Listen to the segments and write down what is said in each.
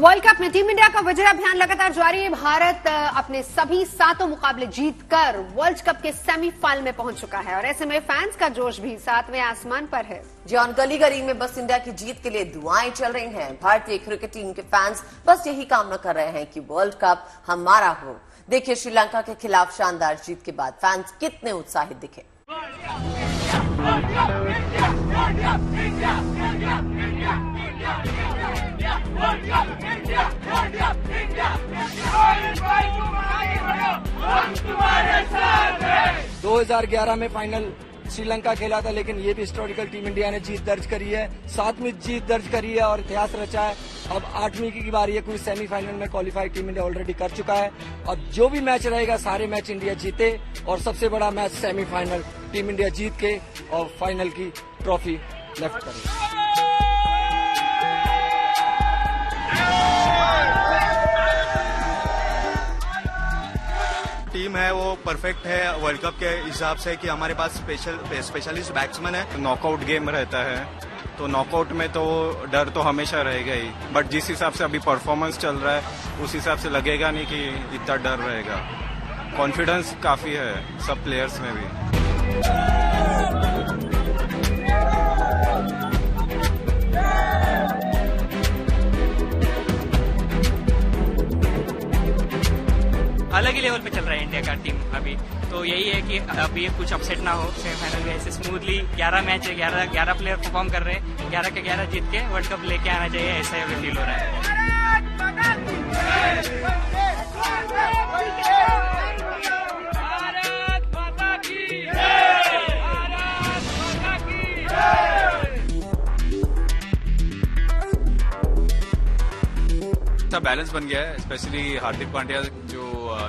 World cup में team India का विजय अभियान लगातार जारी है। भारत अपने सभी 7 मुकाबले जीतकर वर्ल्ड कप के सेमीफाइनल में पहुंच चुका है और ऐसे में फैंस का जोश भी 7वें आसमान पर है। जॉन गली गली में बस इंडिया की जीत के लिए दुआएं चल रही हैं। भारतीय क्रिकेट टीम के फैंस बस यही कामना कर रहे हैं कि वर्ल्ड कप हमारा हो। देखिए श्रीलंका के खिलाफ शानदार जीत के बाद फैंस कितने उत्साहित दिखे। दो 2011 में फाइनल श्रीलंका खेला था, लेकिन ये भी हिस्टोरिकल टीम इंडिया ने जीत दर्ज करी है, 7वीं जीत दर्ज करी है और इतिहास रचा है। अब 8वीं की बारी है, कोई सेमीफाइनल में क्वालिफाई टीम इंडिया ऑलरेडी कर चुका है और जो भी मैच रहेगा सारे मैच इंडिया जीते और सबसे बड़ा मैच सेमीफाइनल टीम इंडिया जीत के और फाइनल की ट्रॉफी लेफ्ट करे। टीम है वो परफेक्ट है वर्ल्ड कप के हिसाब से कि हमारे पास स्पेशलिस्ट बैट्समैन है। नॉकआउट गेम रहता है तो नॉकआउट में तो डर तो हमेशा रहेगा ही, बट जिस हिसाब से अभी परफॉर्मेंस चल रहा है उस हिसाब से लगेगा नहीं कि इतना डर रहेगा। कॉन्फिडेंस काफी है सब प्लेयर्स में भी। अलग ही लेवल पे चल रहा है इंडिया का टीम अभी, तो यही है कि अभी कुछ अपसेट ना हो। सेमीफाइनल में ऐसे स्मूथली 11 मैच है, 11 प्लेयर परफॉर्म कर रहे हैं, 11 के 11 जीत के वर्ल्ड कप लेके आना चाहिए, ऐसा अभी फील हो रहा है। बैलेंस बन गया है, स्पेशली हार्दिक पांड्या जो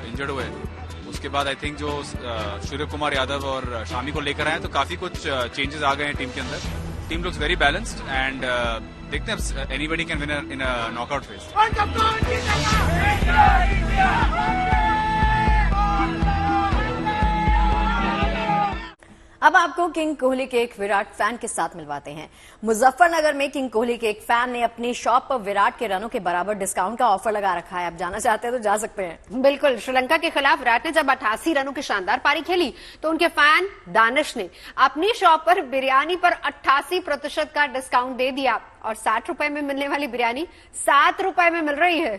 इंजर्ड हुए उसके बाद आई थिंक जो सूर्य कुमार यादव और शामी को लेकर आए तो काफी कुछ चेंजेस आ गए हैं टीम के अंदर। Team looks very balanced and देखते हैं anybody can win in a knockout phase. अब आपको किंग कोहली के एक विराट फैन के साथ मिलवाते हैं। मुजफ्फरनगर में किंग कोहली के एक फैन ने अपनी शॉप पर विराट के रनों के बराबर डिस्काउंट का ऑफर लगा रखा है। आप जाना चाहते हैं तो जा सकते हैं। बिल्कुल, श्रीलंका के खिलाफ विराट ने जब 88 रनों की शानदार पारी खेली तो उनके फैन दानिश ने अपनी शॉप पर बिरयानी पर 88% का डिस्काउंट दे दिया और 60 रुपए में मिलने वाली बिरयानी 7 रुपए में मिल रही है।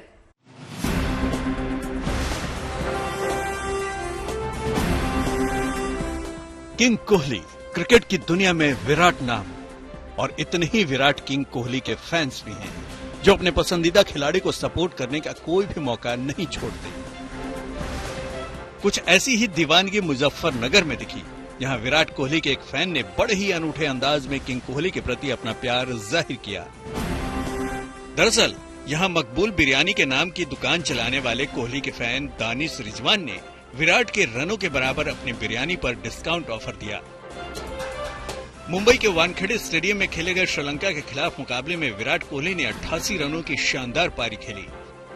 किंग कोहली, क्रिकेट की दुनिया में विराट नाम और इतने ही विराट किंग कोहली के फैंस भी हैं जो अपने पसंदीदा खिलाड़ी को सपोर्ट करने का कोई भी मौका नहीं छोड़ते। कुछ ऐसी ही दीवानगी मुजफ्फरनगर में दिखी। यहाँ विराट कोहली के एक फैन ने बड़े ही अनूठे अंदाज में किंग कोहली के प्रति अपना प्यार जाहिर किया। दरअसल यहाँ मकबूल बिरयानी के नाम की दुकान चलाने वाले कोहली के फैन दानिश रिजवान ने विराट के रनों के बराबर अपनी बिरयानी पर डिस्काउंट ऑफर दिया। मुंबई के वानखेड़े स्टेडियम में खेले गए श्रीलंका के खिलाफ मुकाबले में विराट कोहली ने 88 रनों की शानदार पारी खेली,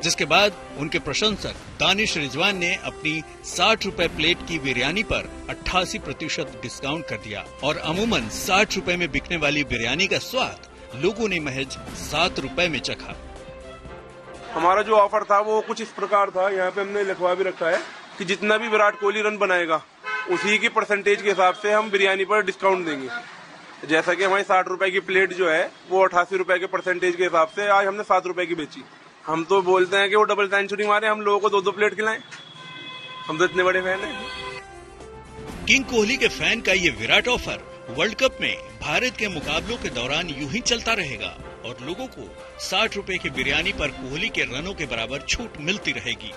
जिसके बाद उनके प्रशंसक दानिश रिजवान ने अपनी 60 रुपए प्लेट की बिरयानी पर 88% डिस्काउंट कर दिया और अमूमन 60 रुपए में बिकने वाली बिरयानी का स्वाद लोगों ने महज 7 रुपए में चखा। हमारा जो ऑफर था वो कुछ इस प्रकार था, यहाँ पे हमने लिखवा भी रखा है कि जितना भी विराट कोहली रन बनाएगा उसी की परसेंटेज के हिसाब से हम बिरयानी पर डिस्काउंट देंगे। जैसा कि हमारी 60 रुपए की प्लेट जो है वो 88 रुपए के परसेंटेज के हिसाब से आज हमने 7 रुपए की बेची। हम तो बोलते हैं कि वो डबल सेंचुरी मारे, हम लोगों को 2-2 प्लेट खिलाएं। हम तो इतने बड़े फैन हैं। किंग कोहली के फैन का ये विराट ऑफर वर्ल्ड कप में भारत के मुकाबलों के दौरान यूं ही चलता रहेगा और लोगों को 60 रुपए की बिरयानी पर कोहली के रनों के बराबर छूट मिलती रहेगी।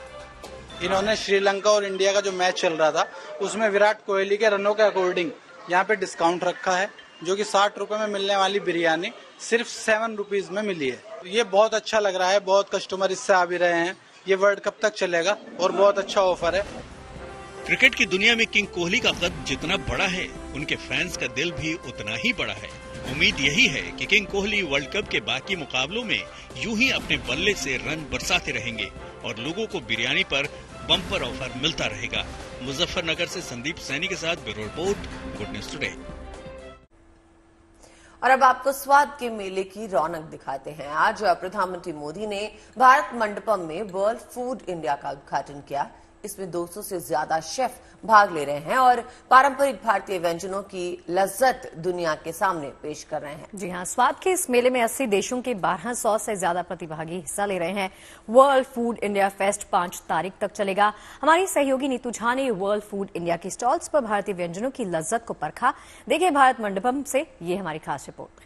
इन्होंने श्रीलंका और इंडिया का जो मैच चल रहा था उसमें विराट कोहली के रनों के अकॉर्डिंग यहाँ पे डिस्काउंट रखा है, जो कि 60 रुपए में मिलने वाली बिरयानी सिर्फ 7 रुपीज में मिली है। ये बहुत अच्छा लग रहा है, बहुत कस्टमर इससे आ भी रहे हैं। ये वर्ल्ड कप तक चलेगा और बहुत अच्छा ऑफर है। क्रिकेट की दुनिया में किंग कोहली का कद जितना बड़ा है उनके फैंस का दिल भी उतना ही बड़ा है। उम्मीद यही है कि किंग कोहली वर्ल्ड कप के बाकी मुकाबलों में यूं ही अपने बल्ले से रन बरसाते रहेंगे और लोगों को बिरयानी पर बम्पर ऑफर मिलता रहेगा। मुजफ्फरनगर से संदीप सैनी के साथ bureau report, good news today. और अब आपको स्वाद के मेले की रौनक दिखाते हैं। आज प्रधानमंत्री मोदी ने भारत मंडपम में वर्ल्ड फूड इंडिया का उद्घाटन किया। इसमें 200 से ज्यादा शेफ भाग ले रहे हैं और पारंपरिक भारतीय व्यंजनों की लज्जत दुनिया के सामने पेश कर रहे हैं। जी हाँ, स्वाद के इस मेले में 80 देशों के 1200 से ज्यादा प्रतिभागी हिस्सा ले रहे हैं। वर्ल्ड फूड इंडिया फेस्ट 5 तारीख तक चलेगा। हमारी सहयोगी नीतू झा ने वर्ल्ड फूड इंडिया की स्टॉल्स पर भारतीय व्यंजनों की लज्जत को परखा। देखिए भारत मंडपम से ये हमारी खास रिपोर्ट।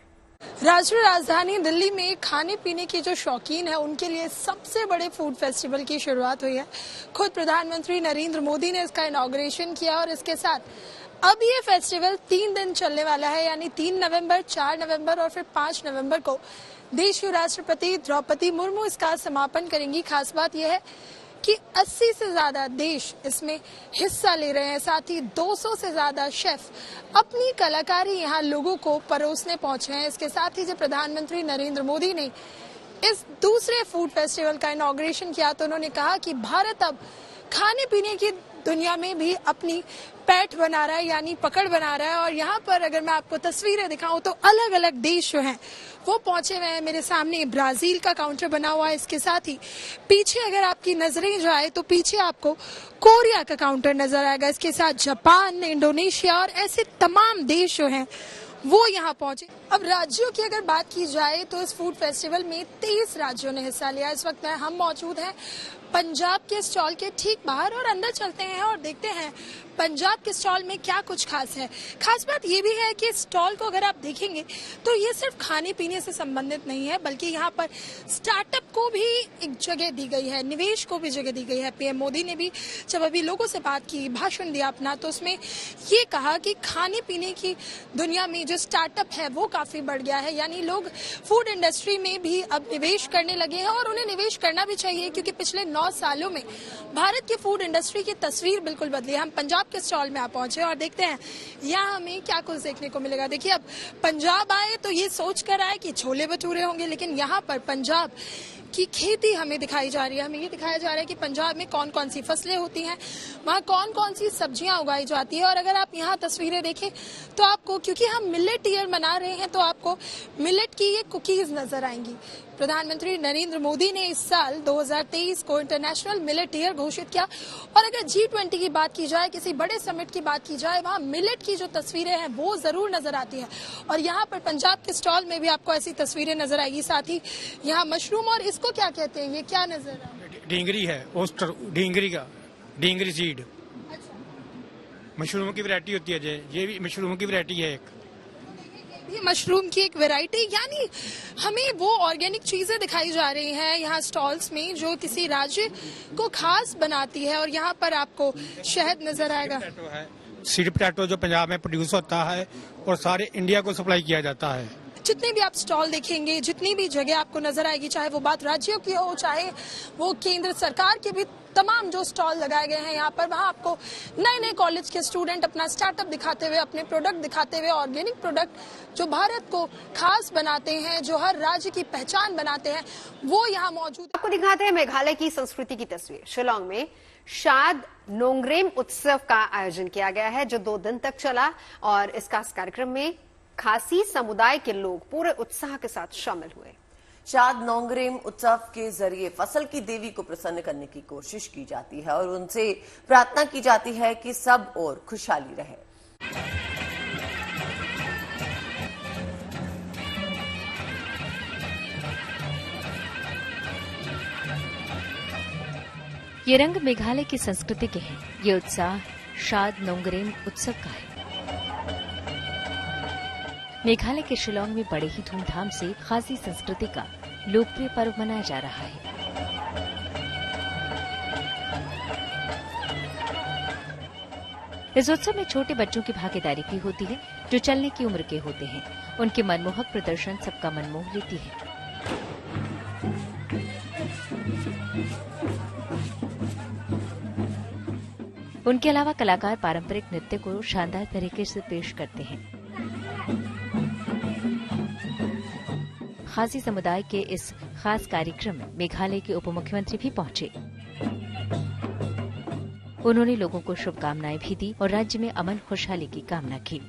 राष्ट्रीय राजधानी दिल्ली में खाने पीने के जो शौकीन है उनके लिए सबसे बड़े फूड फेस्टिवल की शुरुआत हुई है। खुद प्रधानमंत्री नरेंद्र मोदी ने इसका इनॉग्रेशन किया और इसके साथ अब ये फेस्टिवल 3 दिन चलने वाला है, यानी 3 नवंबर, 4 नवंबर और फिर 5 नवंबर को देश की राष्ट्रपति द्रौपदी मुर्मू इसका समापन करेंगी। खास बात यह है कि 80 से ज्यादा देश इसमें हिस्सा ले रहे हैं। साथ ही 200 से ज्यादा शेफ अपनी कलाकारी यहाँ लोगों को परोसने पहुंचे हैं। इसके साथ ही जब प्रधानमंत्री नरेंद्र मोदी ने इस दूसरे फूड फेस्टिवल का इनॉग्रेशन किया तो उन्होंने कहा कि भारत अब खाने पीने की दुनिया में भी अपनी पैठ बना रहा है, यानी पकड़ बना रहा है। और यहाँ पर अगर मैं आपको तस्वीरें दिखाऊं तो अलग अलग देश जो हैं वो पहुंचे हुए हैं। मेरे सामने ब्राजील का काउंटर बना हुआ है। इसके साथ ही पीछे अगर आपकी नजरें जाए तो पीछे आपको कोरिया का काउंटर नजर आएगा। इसके साथ जापान, इंडोनेशिया और ऐसे तमाम देश जो हैं वो यहाँ पहुंचे। अब राज्यों की अगर बात की जाए तो इस फूड फेस्टिवल में 23 राज्यों ने हिस्सा लिया। इस वक्त हम मौजूद हैं पंजाब के स्टॉल के ठीक बाहर और अंदर चलते हैं और देखते हैं पंजाब के स्टॉल में क्या कुछ खास है। खास बात ये भी है कि स्टॉल को अगर आप देखेंगे तो ये सिर्फ खाने पीने से संबंधित नहीं है, बल्कि यहाँ पर स्टार्टअप को भी एक जगह दी गई है, निवेश को भी जगह दी गई है। पीएम मोदी ने भी जब अभी लोगों से बात की, भाषण दिया अपना, तो उसमें ये कहा कि खाने पीने की दुनिया में जो स्टार्टअप है वो काफी बढ़ गया है, यानी लोग फूड इंडस्ट्री में भी अब निवेश करने लगे हैं और उन्हें निवेश करना भी चाहिए, क्योंकि पिछले 9 सालों में भारत की फूड इंडस्ट्री की तस्वीर बिल्कुल बदली है। हम पंजाब के स्टॉल में आप पहुंचे और देखते हैं यहाँ हमें क्या कुछ देखने को मिलेगा। देखिए, अब पंजाब आए तो ये सोच कर आए कि छोले भटूरे होंगे, लेकिन यहाँ पर पंजाब की खेती हमें दिखाई जा रही है। हमें ये दिखाया जा रहा है कि पंजाब में कौन कौन सी फसलें होती हैं, वहाँ कौन कौन सी सब्जियां उगाई जाती है। और अगर आप यहाँ तस्वीरें देखें तो आपको, क्योंकि हम मिलेट ईयर मना रहे हैं, तो आपको मिलेट की ये कुकीज नजर आएंगी। प्रधानमंत्री नरेंद्र मोदी ने इस साल 2023 को इंटरनेशनल मिलेट ईयर घोषित किया। और अगर G20 की बात की जाए, किसी बड़े समिट की बात की जाए, वहाँ मिलेट की जो तस्वीरें हैं वो जरूर नजर आती है। और यहाँ पर पंजाब के स्टॉल में भी आपको ऐसी तस्वीरें नजर आएगी। साथ ही यहाँ मशरूम, और इसको क्या कहते हैं, ये क्या नजर आ रहा है? ढींगरी है, ओस्टर ढींगरी का, ढींगरी सीड। मशरूम की वैरायटी होती है, ये भी मशरूम की वैरायटी है एक। ये मशरूम की एक वैरायटी, यानी हमें वो ऑर्गेनिक चीजें दिखाई जा रही हैं यहाँ स्टॉल्स में जो किसी राज्य को खास बनाती है। और यहाँ पर आपको शहद नजर आएगा। सीड पोटैटो जो पंजाब में प्रोड्यूस होता है और सारे इंडिया को सप्लाई किया जाता है। जितने भी आप स्टॉल देखेंगे, जितनी भी जगह आपको नजर आएगी, चाहे वो बात राज्यों की हो, चाहे वो केंद्र सरकार के भी तमाम जो स्टॉल लगाए गए हैं यहाँ पर, वहाँ आपको नए नए कॉलेज के स्टूडेंट अपना स्टार्टअप दिखाते हुए, अपने प्रोडक्ट दिखाते हुए, ऑर्गेनिक प्रोडक्ट जो भारत को खास बनाते हैं, जो हर राज्य की पहचान बनाते हैं, वो यहाँ मौजूद। आपको दिखाते हैं मेघालय की संस्कृति की तस्वीर। शिलांग में शाद नोंगरेम उत्सव का आयोजन किया गया है जो 2 दिन तक चला और इस खास कार्यक्रम में खासी समुदाय के लोग पूरे उत्साह के साथ शामिल हुए। शाद नोंगरेम उत्सव के जरिए फसल की देवी को प्रसन्न करने की कोशिश की जाती है और उनसे प्रार्थना की जाती है कि सब और खुशहाली रहे। ये रंग मेघालय की संस्कृति के हैं। ये उत्साह शाद नोंगरेम उत्सव का है। मेघालय के शिलांग में बड़े ही धूमधाम से खासी संस्कृति का लोकप्रिय पर्व मनाया जा रहा है। इस उत्सव में छोटे बच्चों की भागीदारी भी होती है जो चलने की उम्र के होते हैं। उनके मनमोहक प्रदर्शन सबका मन मोह लेती है। उनके अलावा कलाकार पारंपरिक नृत्य को शानदार तरीके से पेश करते हैं। खासी समुदाय के इस खास कार्यक्रम में मेघालय के उप मुख्यमंत्री भी पहुंचे। उन्होंने लोगों को शुभकामनाएं भी दी और राज्य में अमन खुशहाली की कामना की।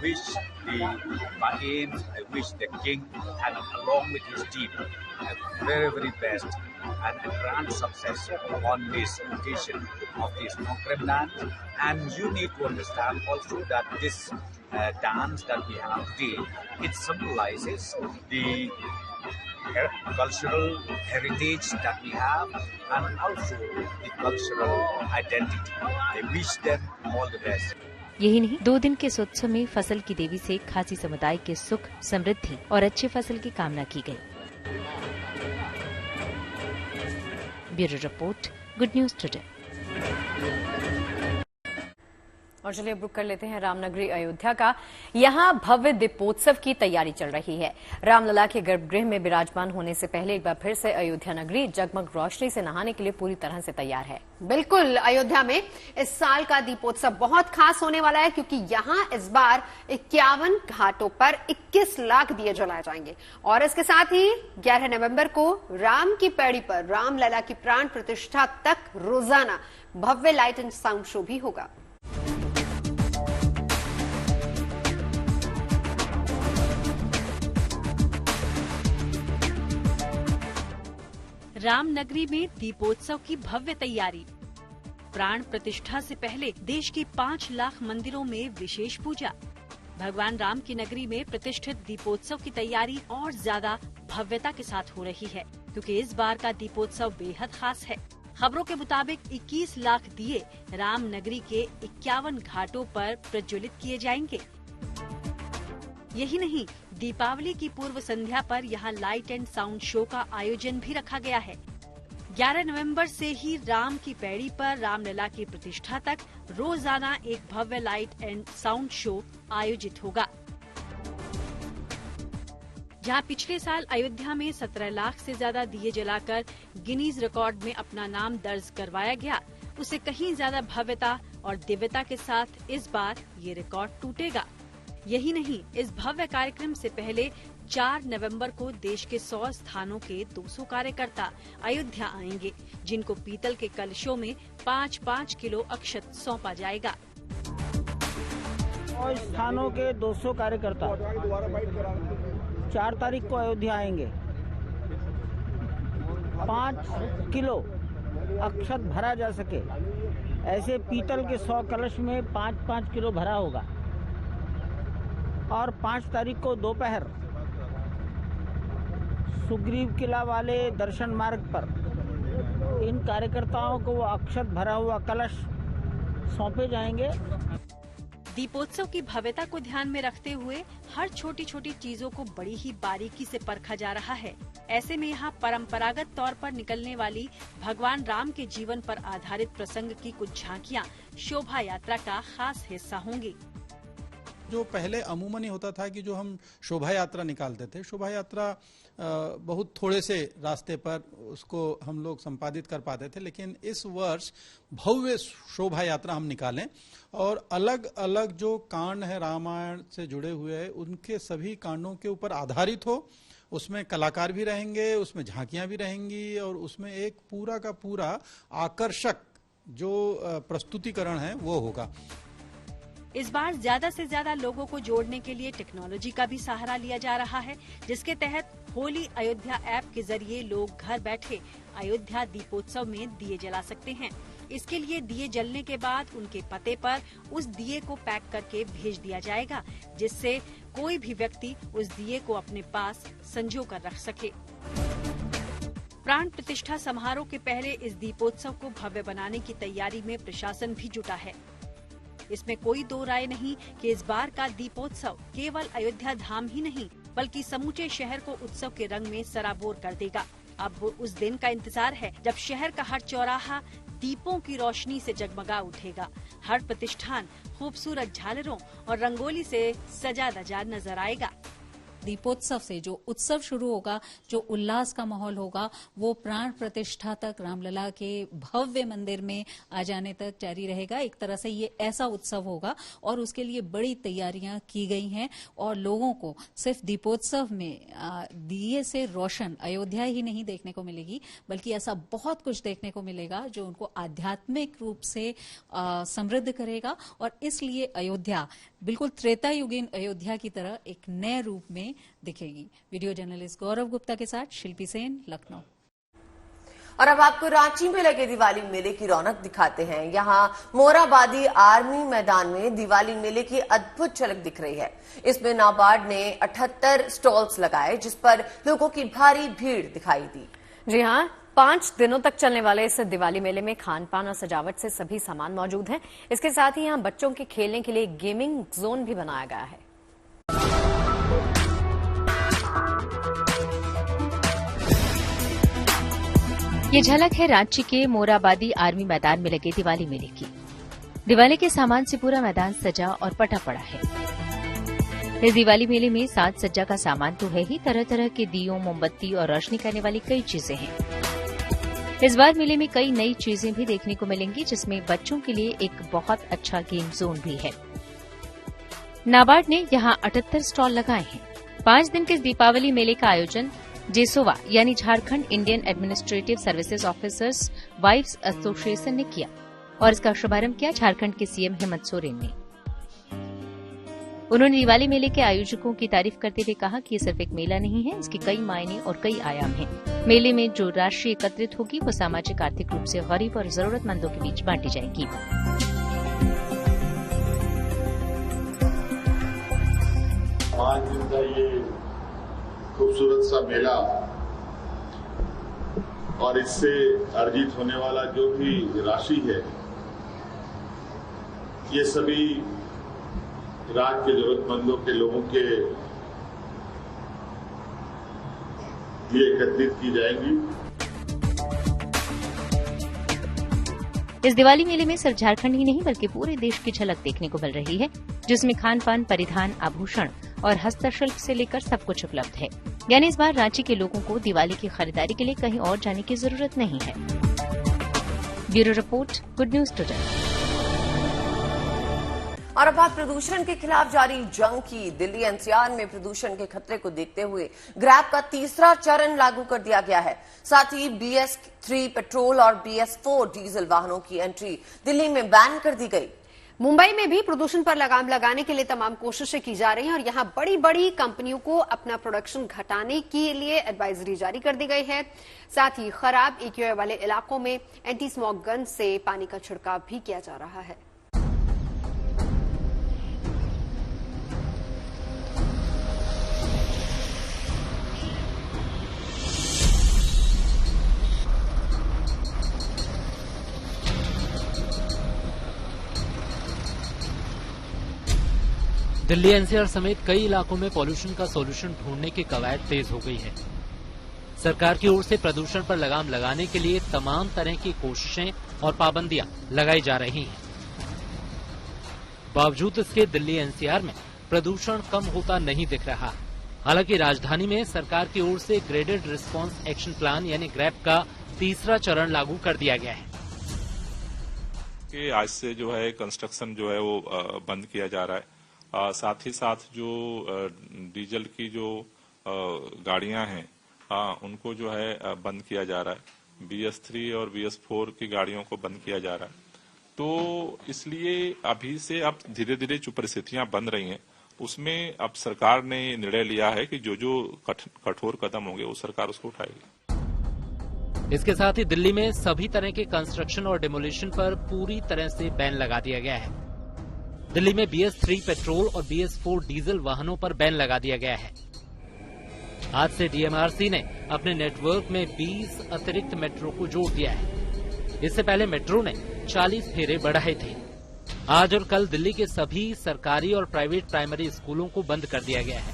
wish my aims, I wish the king and along with his team a very best and a grand success on this occasion of this Nongkrem dance. And you need to understand also that this dance that we have today, it symbolizes the cultural heritage that we have and also the cultural identity. I wish them all the best. यही नहीं, 2 दिन के इस उत्सव में फसल की देवी से खासी समुदाय के सुख, समृद्धि और अच्छे फसल की कामना की गई। Bureau report, good news today. और चलिए अब रुक कर लेते हैं रामनगरी अयोध्या का। यहाँ भव्य दीपोत्सव की तैयारी चल रही है। रामलला के गर्भगृह में विराजमान होने से पहले एक बार फिर से अयोध्या नगरी जगमग रोशनी से नहाने के लिए पूरी तरह से तैयार है। बिल्कुल, अयोध्या में इस साल का दीपोत्सव बहुत खास होने वाला है क्योंकि यहाँ इस बार 51 घाटों पर 21 लाख दिए जलाए जाएंगे और इसके साथ ही 11 नवंबर को राम की पैड़ी पर रामलला की प्राण प्रतिष्ठा तक रोजाना भव्य लाइट एंड साउंड शो भी होगा। रामनगरी में दीपोत्सव की भव्य तैयारी। प्राण प्रतिष्ठा से पहले देश की 5 लाख मंदिरों में विशेष पूजा। भगवान राम की नगरी में प्रतिष्ठित दीपोत्सव की तैयारी और ज्यादा भव्यता के साथ हो रही है क्योंकि इस बार का दीपोत्सव बेहद खास है। खबरों के मुताबिक 21 लाख दिए राम नगरी के 51 घाटों पर प्रज्वलित किए जाएंगे। यही नहीं, दीपावली की पूर्व संध्या पर यहाँ लाइट एंड साउंड शो का आयोजन भी रखा गया है। 11 नवंबर से ही राम की पैड़ी पर रामलला की प्रतिष्ठा तक रोजाना एक भव्य लाइट एंड साउंड शो आयोजित होगा। जहां पिछले साल अयोध्या में 17 लाख से ज्यादा दिए जलाकर गिनीज रिकॉर्ड में अपना नाम दर्ज करवाया गया, उससे कहीं ज्यादा भव्यता और दिव्यता के साथ इस बार ये रिकॉर्ड टूटेगा। यही नहीं, इस भव्य कार्यक्रम से पहले 4 नवंबर को देश के 100 स्थानों के 200 कार्यकर्ता अयोध्या आएंगे, जिनको पीतल के कलशों में 5-5 किलो अक्षत सौंपा जाएगा। और स्थानों के 200 कार्यकर्ता 4 तारीख को अयोध्या आएंगे। 5 किलो अक्षत भरा जा सके ऐसे पीतल के 100 कलश में 5-5 किलो भरा होगा। और 5 तारीख को दोपहर सुग्रीव किला वाले दर्शन मार्ग पर इन कार्यकर्ताओं को वो अक्षत भरा हुआ कलश सौंपे जाएंगे। दीपोत्सव की भव्यता को ध्यान में रखते हुए हर छोटी छोटी चीजों को बड़ी ही बारीकी से परखा जा रहा है। ऐसे में यहाँ परंपरागत तौर पर निकलने वाली भगवान राम के जीवन पर आधारित प्रसंग की कुछ झांकियाँ शोभा यात्रा का खास हिस्सा होंगी। जो पहले अमूमन ही होता था कि जो हम शोभा यात्रा निकालते थे, शोभा यात्रा बहुत थोड़े से रास्ते पर उसको हम लोग संपादित कर पाते थे, लेकिन इस वर्ष भव्य शोभा यात्रा हम निकालें और अलग अलग जो कांड है रामायण से जुड़े हुए हैं उनके सभी कांडों के ऊपर आधारित हो। उसमें कलाकार भी रहेंगे, उसमें झांकियां भी रहेंगी और उसमें एक पूरा का पूरा आकर्षक जो प्रस्तुतिकरण है वो होगा। इस बार ज्यादा से ज्यादा लोगों को जोड़ने के लिए टेक्नोलॉजी का भी सहारा लिया जा रहा है, जिसके तहत होली अयोध्या ऐप के जरिए लोग घर बैठे अयोध्या दीपोत्सव में दिए जला सकते हैं। इसके लिए दिए जलने के बाद उनके पते पर उस दिए को पैक करके भेज दिया जाएगा, जिससे कोई भी व्यक्ति उस दिए को अपने पास संजो कर रख सके। प्राण प्रतिष्ठा समारोह के पहले इस दीपोत्सव को भव्य बनाने की तैयारी में प्रशासन भी जुटा है। इसमें कोई दो राय नहीं कि इस बार का दीपोत्सव केवल अयोध्या धाम ही नहीं बल्कि समूचे शहर को उत्सव के रंग में सराबोर कर देगा। अब उस दिन का इंतजार है जब शहर का हर चौराहा दीपों की रोशनी से जगमगा उठेगा। हर प्रतिष्ठान खूबसूरत झालरों और रंगोली से सजा धजा नजर आएगा। दीपोत्सव से जो उत्सव शुरू होगा, जो उल्लास का माहौल होगा, वो प्राण प्रतिष्ठा तक, रामलला के भव्य मंदिर में आ जाने तक जारी रहेगा। एक तरह से ये ऐसा उत्सव होगा और उसके लिए बड़ी तैयारियां की गई हैं और लोगों को सिर्फ दीपोत्सव में दिए से रोशन अयोध्या ही नहीं देखने को मिलेगी, बल्कि ऐसा बहुत कुछ देखने को मिलेगा जो उनको आध्यात्मिक रूप से समृद्ध करेगा और इसलिए अयोध्या बिल्कुल त्रेता युगीन अयोध्या की तरह एक नए रूप में दिखेगी। वीडियो जर्नलिस्ट गौरव गुप्ता के साथ शिल्पी सेन, लखनऊ। और अब आपको रांची में लगे दिवाली मेले की रौनक दिखाते हैं। यहाँ मोराबादी आर्मी मैदान में दिवाली मेले की अद्भुत झलक दिख रही है। इसमें नाबार्ड ने 78 स्टॉल्स लगाए, जिस पर लोगों की भारी भीड़ दिखाई दी। जी हाँ, 5 दिनों तक चलने वाले इस दिवाली मेले में खान पान और सजावट से सभी सामान मौजूद हैं। इसके साथ ही यहाँ बच्चों के खेलने के लिए गेमिंग जोन भी बनाया गया है। ये झलक है रांची के मोराबादी आर्मी मैदान में लगे दिवाली मेले की। दिवाली के सामान से पूरा मैदान सजा और पटा पड़ा है। इस दिवाली मेले में साज सज्जा का सामान तो है ही, तरह तरह के दियों, मोमबत्ती और रोशनी करने वाली कई चीजें हैं। इस बार मेले में कई नई चीजें भी देखने को मिलेंगी, जिसमें बच्चों के लिए एक बहुत अच्छा गेम जोन भी है। नाबार्ड ने यहाँ 78 स्टॉल लगाए हैं। 5 दिन के इस दीपावली मेले का आयोजन जेसोवा यानी Jharkhand Indian administrative services officers wives association ने किया और इसका शुभारंभ किया झारखंड के सीएम हेमंत सोरेन ने। उन्होंने दिवाली मेले के आयोजकों की तारीफ करते हुए कहा कि ये सिर्फ एक मेला नहीं है, इसके कई मायने और कई आयाम हैं। मेले में जो राशि एकत्रित होगी वो सामाजिक आर्थिक रूप से गरीब और जरूरतमंदों के बीच बांटी जाएगी। 5 दिन का ये खूबसूरत सा मेला और इससे अर्जित होने वाला जो भी राशि है, ये सभी राज्य के जरूरतमंदों के लोगों के लिए एकत्रित की जाएंगी। इस दिवाली मेले में सिर्फ झारखंड ही नहीं बल्कि पूरे देश की झलक देखने को मिल रही है, जिसमें खान पान, परिधान, आभूषण और हस्तशिल्प से लेकर सब कुछ उपलब्ध है। यानी इस बार रांची के लोगों को दिवाली की खरीदारी के लिए कहीं और जाने की जरूरत नहीं है। Bureau report, good news today. और अब बात प्रदूषण के खिलाफ जारी जंग की। दिल्ली एनसीआर में प्रदूषण के खतरे को देखते हुए ग्रैब का तीसरा चरण लागू कर दिया गया है। साथ ही BS3 पेट्रोल और BS4 डीजल वाहनों की एंट्री दिल्ली में बैन कर दी गई। मुंबई में भी प्रदूषण पर लगाम लगाने के लिए तमाम कोशिशें की जा रही हैं और यहां बड़ी बड़ी कंपनियों को अपना प्रोडक्शन घटाने के लिए एडवाइजरी जारी कर दी गई है। साथ ही खराब AQI वाले इलाकों में एंटी स्मॉग गन से पानी का छिड़काव भी किया जा रहा है। दिल्ली एनसीआर समेत कई इलाकों में पॉल्यूशन का सॉल्यूशन ढूंढने की कवायद तेज हो गई है। सरकार की ओर से प्रदूषण पर लगाम लगाने के लिए तमाम तरह की कोशिशें और पाबंदियां लगाई जा रही हैं। बावजूद इसके दिल्ली एनसीआर में प्रदूषण कम होता नहीं दिख रहा। हालांकि राजधानी में सरकार की ओर से ग्रेडेड रिस्पांस एक्शन प्लान यानी ग्रैब का तीसरा चरण लागू कर दिया गया है। कि आज से जो है कंस्ट्रक्शन जो है वो बंद किया जा रहा है। साथ ही साथ जो डीजल की जो गाड़ियां हैं उनको जो है बंद किया जा रहा है। BS3 और BS4 की गाड़ियों को बंद किया जा रहा है। तो इसलिए अभी से अब धीरे धीरे जो परिस्थितियां बन रही हैं उसमें अब सरकार ने निर्णय लिया है कि जो जो कठोर कदम होंगे वो सरकार उसको उठाएगी। इसके साथ ही दिल्ली में सभी तरह के कंस्ट्रक्शन और डिमोलिशन पर पूरी तरह से बैन लगा दिया गया है। दिल्ली में BS3 पेट्रोल और BS4 डीजल वाहनों पर बैन लगा दिया गया है। आज से DMRC ने अपने नेटवर्क में 20 अतिरिक्त मेट्रो को जोड़ दिया है। इससे पहले मेट्रो ने 40 फेरे बढ़ाए थे। आज और कल दिल्ली के सभी सरकारी और प्राइवेट प्राइमरी स्कूलों को बंद कर दिया गया है।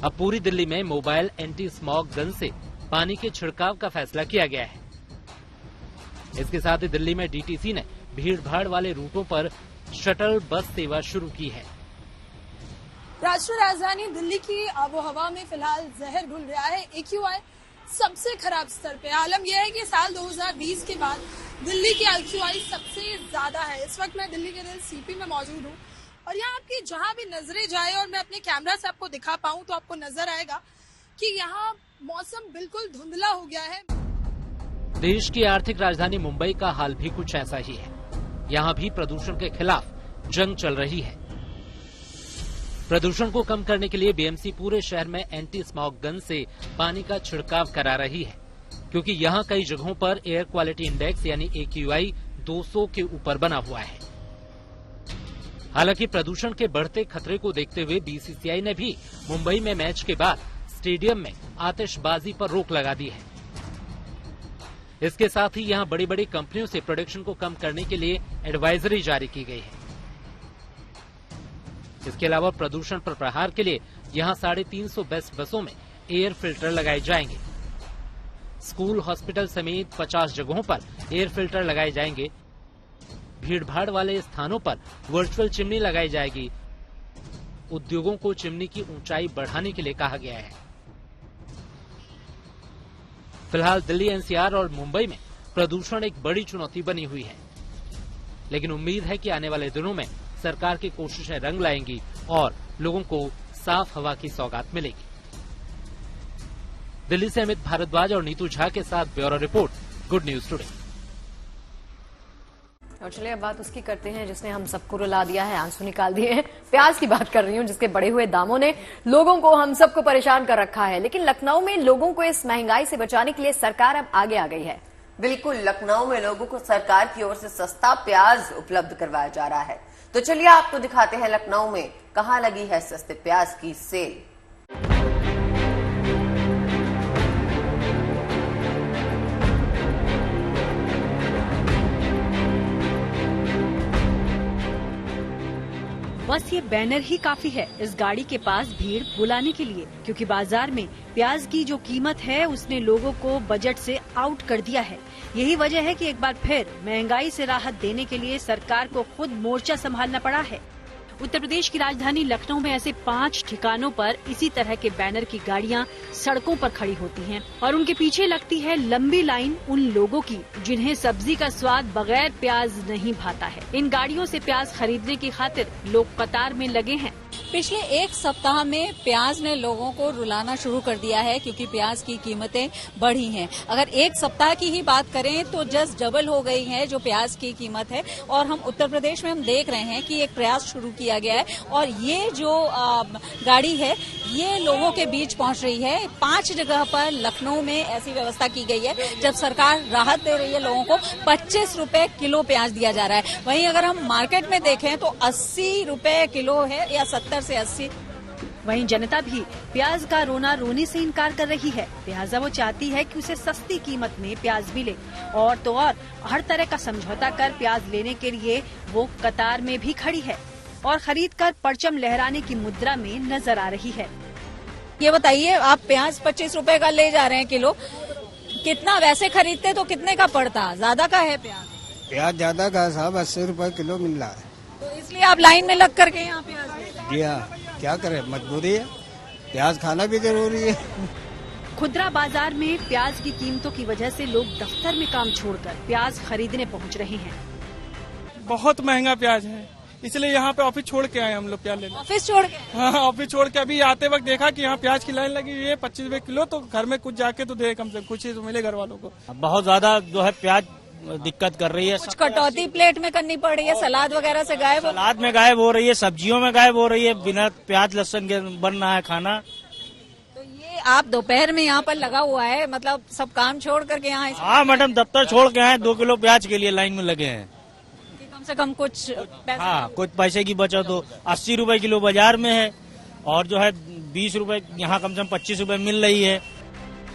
अब पूरी दिल्ली में मोबाइल एंटी स्मॉग गन से पानी के छिड़काव का फैसला किया गया है। इसके साथ ही दिल्ली में DTC ने भीड़ भाड़ वाले रूटों पर शटल बस सेवा शुरू की है। राष्ट्रीय राजधानी दिल्ली की आबो हवा में फिलहाल जहर घुल रहा है। AQI सबसे खराब स्तर पे। आलम यह है कि साल 2020 के बाद दिल्ली की AQI सबसे ज्यादा है। इस वक्त मैं दिल्ली के दिल CP में मौजूद हूँ और यहाँ आपकी जहाँ भी नजरें जाए और मैं अपने कैमरा से आपको दिखा पाऊँ तो आपको नजर आएगा कि यहाँ मौसम बिल्कुल धुंधला हो गया है। देश की आर्थिक राजधानी मुंबई का हाल भी कुछ ऐसा ही है। यहाँ भी प्रदूषण के खिलाफ जंग चल रही है। प्रदूषण को कम करने के लिए BMC पूरे शहर में एंटी स्मॉग गन से पानी का छिड़काव करा रही है, क्योंकि यहाँ कई जगहों पर एयर क्वालिटी इंडेक्स यानी AQI 200 के ऊपर बना हुआ है। हालांकि प्रदूषण के बढ़ते खतरे को देखते हुए BCCI ने भी मुंबई में मैच के बाद स्टेडियम में आतिशबाजी पर रोक लगा दी है। इसके साथ ही यहाँ बड़ी बड़ी कंपनियों से प्रोडक्शन को कम करने के लिए एडवाइजरी जारी की गई है। इसके अलावा प्रदूषण पर प्रहार के लिए यहाँ 350 बेस्ट बसों में एयर फिल्टर लगाए जाएंगे। स्कूल, हॉस्पिटल समेत 50 जगहों पर एयर फिल्टर लगाए जाएंगे। भीड़भाड़ वाले स्थानों पर वर्चुअल चिमनी लगाई जाएगी। उद्योगों को चिमनी की ऊंचाई बढ़ाने के लिए कहा गया है। फिलहाल दिल्ली, NCR और मुंबई में प्रदूषण एक बड़ी चुनौती बनी हुई है, लेकिन उम्मीद है कि आने वाले दिनों में सरकार की कोशिशें रंग लाएंगी और लोगों को साफ हवा की सौगात मिलेगी। दिल्ली से अमित भारद्वाज और नीतू झा के साथ bureau report, good news today. और चलिए अब बात उसकी करते हैं जिसने हम सबको रुला दिया है, आंसू निकाल दिए हैं। प्याज की बात कर रही हूं, जिसके बढ़े हुए दामों ने लोगों को, हम सबको परेशान कर रखा है। लेकिन लखनऊ में लोगों को इस महंगाई से बचाने के लिए सरकार अब आगे आ गई है। बिल्कुल, लखनऊ में लोगों को सरकार की ओर से सस्ता प्याज उपलब्ध करवाया जा रहा है। तो चलिए आपको दिखाते हैं लखनऊ में कहां लगी है सस्ते प्याज की सेल। बस ये बैनर ही काफी है इस गाड़ी के पास भीड़ बुलाने के लिए, क्योंकि बाजार में प्याज की जो कीमत है उसने लोगों को बजट से आउट कर दिया है। यही वजह है कि एक बार फिर महंगाई से राहत देने के लिए सरकार को खुद मोर्चा संभालना पड़ा है। उत्तर प्रदेश की राजधानी लखनऊ में ऐसे 5 ठिकानों पर इसी तरह के बैनर की गाड़ियां सड़कों पर खड़ी होती हैं और उनके पीछे लगती है लंबी लाइन उन लोगों की जिन्हें सब्जी का स्वाद बगैर प्याज नहीं भाता है। इन गाड़ियों से प्याज खरीदने की खातिर लोग कतार में लगे हैं। पिछले एक सप्ताह में प्याज ने लोगों को रुलाना शुरू कर दिया है, क्योंकि प्याज की कीमतें बढ़ी हैं। अगर एक सप्ताह की ही बात करें तो जस्ट डबल हो गई है जो प्याज की कीमत है। और हम उत्तर प्रदेश में हम देख रहे हैं कि एक प्रयास शुरू किया गया है और ये जो गाड़ी है ये लोगों के बीच पहुंच रही है। 5 जगह पर लखनऊ में ऐसी व्यवस्था की गई है जब सरकार राहत दे रही है लोगों को। 25 रुपए किलो प्याज दिया जा रहा है। वहीं अगर हम मार्केट में देखें तो 80 रुपए किलो है या 70 से 80। वहीं जनता भी प्याज का रोना रोने से इनकार कर रही है। लिहाजा वो चाहती है कि उसे सस्ती कीमत में प्याज मिले और तो और हर तरह का समझौता कर प्याज लेने के लिए वो कतार में भी खड़ी है और खरीद कर परचम लहराने की मुद्रा में नजर आ रही है। ये बताइए, आप प्याज 25 रुपए का ले जा रहे हैं किलो, कितना वैसे खरीदते तो कितने का पड़ता? ज्यादा का है प्याज? प्याज ज्यादा का साहब 80 रुपए किलो मिल रहा है। तो इसलिए आप लाइन में लग करके यहाँ प्याज ले? जी हाँ, क्या करें, मजबूरी है, प्याज खाना भी जरूरी है। खुदरा बाजार में प्याज की कीमतों की वजह से लोग दफ्तर में काम छोड़कर प्याज खरीदने पहुँच रहे हैं। बहुत महंगा प्याज है, इसलिए यहाँ पे ऑफिस छोड़ के आए हम लोग प्याज लेने। ऑफिस छोड़ के? हाँ, ऑफिस छोड़ के अभी आते वक्त देखा कि यहाँ प्याज की लाइन लगी हुई है 25 रुपए किलो। तो घर में कुछ जाके तो दे, कम से कम कुछ ही तो मिले घर वालों को। बहुत ज्यादा जो है प्याज दिक्कत कर रही है। कुछ कटौती प्लेट में करनी पड़ रही है, सलाद वगैरह से गायब, सलाद में गायब हो रही है, सब्जियों में गायब हो रही है, बिना प्याज लहसुन के बन रहा है खाना। तो ये आप दोपहर में यहाँ पर लगा हुआ है, मतलब सब काम छोड़ करके यहाँ? हाँ मैडम, दफ्तर छोड़ के आए, 2 किलो प्याज के लिए लाइन में लगे हैं। कम से कम कुछ पैसे? हाँ, कुछ पैसे की बचत हो। 80 रुपए किलो बाजार में है और जो है 20 रुपए यहाँ कम से कम 25 रुपए मिल रही है।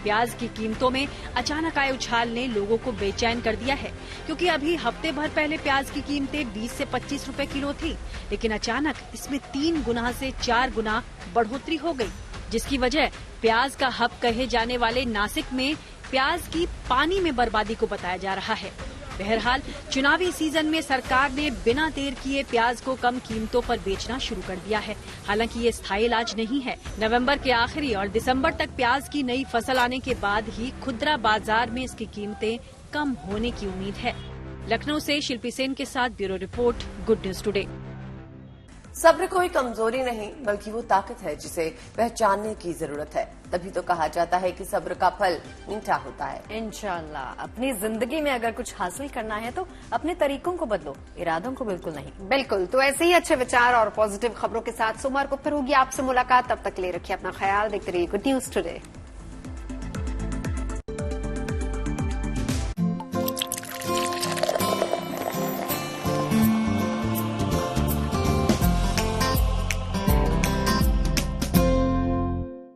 प्याज की कीमतों में अचानक आए उछाल ने लोगों को बेचैन कर दिया है, क्योंकि अभी हफ्ते भर पहले प्याज की कीमतें 20 से 25 रुपए किलो थी, लेकिन अचानक इसमें 3 गुना से 4 गुना बढ़ोतरी हो गई, जिसकी वजह प्याज का हब कहे जाने वाले नासिक में प्याज की पानी में बर्बादी को बताया जा रहा है। बहरहाल चुनावी सीजन में सरकार ने बिना देर किए प्याज को कम कीमतों पर बेचना शुरू कर दिया है। हालांकि ये स्थायी इलाज नहीं है। नवंबर के आखिरी और दिसंबर तक प्याज की नई फसल आने के बाद ही खुदरा बाजार में इसकी कीमतें कम होने की उम्मीद है। लखनऊ से शिल्पी सेन के साथ bureau report, good news today. सब्र कोई कमजोरी नहीं बल्कि वो ताकत है जिसे पहचानने की जरूरत है। तभी तो कहा जाता है कि सब्र का फल मीठा होता है। इंशाल्लाह अपनी जिंदगी में अगर कुछ हासिल करना है तो अपने तरीकों को बदलो, इरादों को बिल्कुल नहीं। बिल्कुल, तो ऐसे ही अच्छे विचार और पॉजिटिव खबरों के साथ सोमवार को फिर होगी आपसे मुलाकात। तब तक ले रखिए अपना ख्याल। देखते रहिए गुड न्यूज टुडे।